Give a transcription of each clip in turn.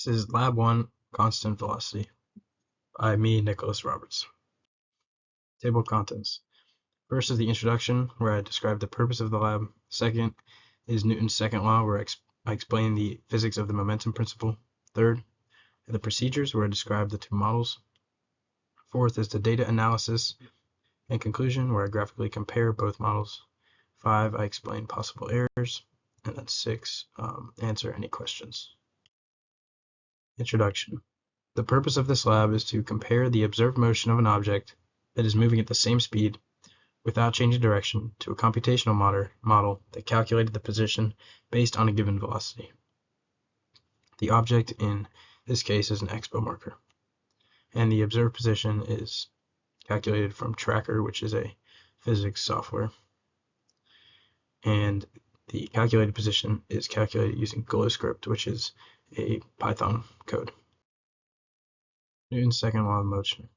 This is Lab 1, Constant Velocity, by me, Nicholas Roberts. Table of Contents. First is the introduction, where I describe the purpose of the lab. Second is Newton's second law, where I explain the physics of the momentum principle. Third are the procedures, where I describe the two models. Fourth is the data analysis and conclusion, where I graphically compare both models. 5, I explain possible errors. And then 6, answer any questions. Introduction. The purpose of this lab is to compare the observed motion of an object that is moving at the same speed without changing direction to a computational model that calculated the position based on a given velocity. The object in this case is an expo marker, and the observed position is calculated from Tracker, which is a physics software, and the calculated position is calculated using GlowScript, which is a Python code. Newton's second law of motion.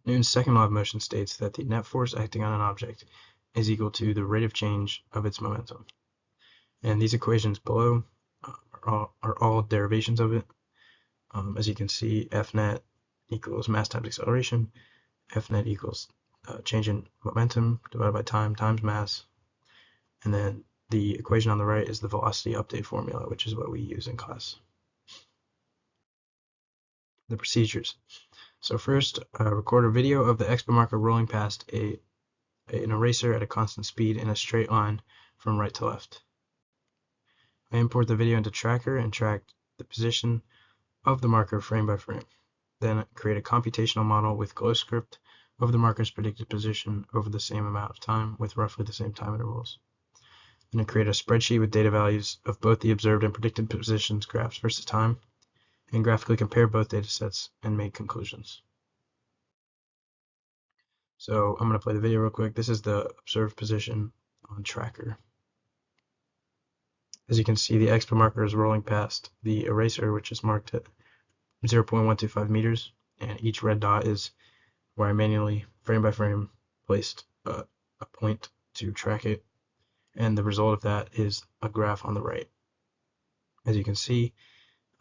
Newton's second law of motion states that the net force acting on an object is equal to the rate of change of its momentum. And these equations below are all derivations of it. As you can see, F net equals mass times acceleration. F net equals change in momentum divided by time times mass. And then the equation on the right is the velocity update formula, which is what we use in class. The procedures. So first, record a video of the expo marker rolling past an eraser at a constant speed in a straight line from right to left. I import the video into Tracker and track the position of the marker frame by frame. Then create a computational model with GlowScript of the marker's predicted position over the same amount of time with roughly the same time intervals. Then create a spreadsheet with data values of both the observed and predicted positions graphs versus time, and graphically compare both data sets and make conclusions. So I'm going to play the video real quick. This is the observed position on Tracker. As you can see, the expo marker is rolling past the eraser, which is marked at 0.125 meters, and each red dot is where I manually, frame by frame, placed a point to track it, and the result of that is a graph on the right. As you can see,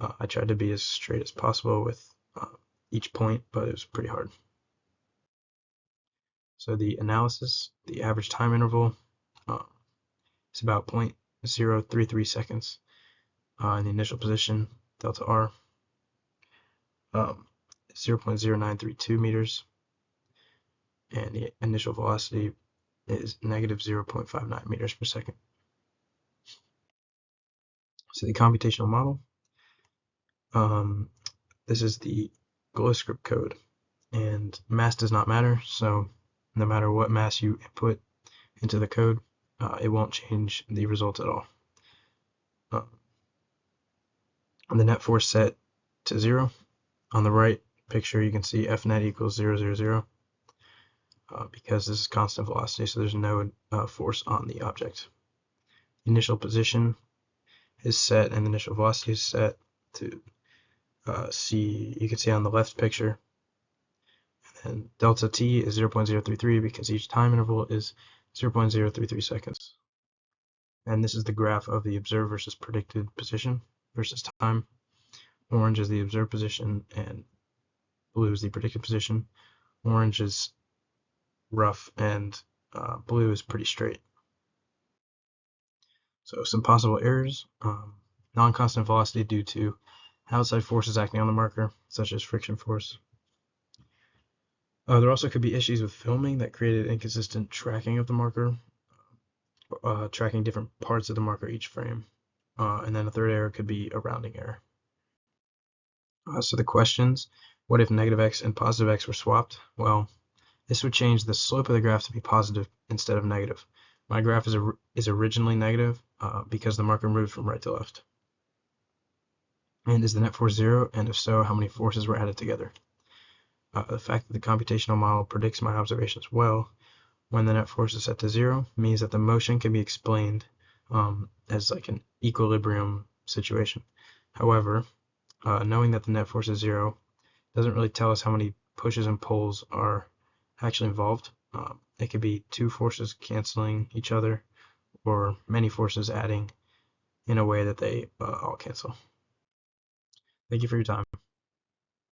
I tried to be as straight as possible with each point, but it was pretty hard. So the analysis, the average time interval is about 0.033 seconds. In the initial position, delta R, 0.0932 meters, and the initial velocity is negative 0.59 meters per second. So the computational model, this is the GlowScript code, and mass does not matter, so no matter what mass you input into the code, it won't change the result at all. The net force set to 0. On the right picture, you can see F net equals 0, 0, 0, because this is constant velocity, so there's no force on the object. Initial position is set, and the initial velocity is set to you can see on the left picture. And delta t is 0.033 because each time interval is 0.033 seconds. And this is the graph of the observed versus predicted position versus time. Orange is the observed position and blue is the predicted position. Orange is rough and blue is pretty straight. So some possible errors: non-constant velocity due to outside forces acting on the marker, such as friction force. There also could be issues with filming that created inconsistent tracking of the marker, tracking different parts of the marker each frame. And then a third error could be a rounding error. So the questions: what if negative x and positive x were swapped? Well, this would change the slope of the graph to be positive instead of negative. My graph is originally negative because the marker moved from right to left. And is the net force 0? And if so, how many forces were added together? The fact that the computational model predicts my observations well when the net force is set to 0 means that the motion can be explained as like an equilibrium situation. However, knowing that the net force is 0 doesn't really tell us how many pushes and pulls are actually involved. It could be two forces canceling each other or many forces adding in a way that they all cancel. Thank you for your time.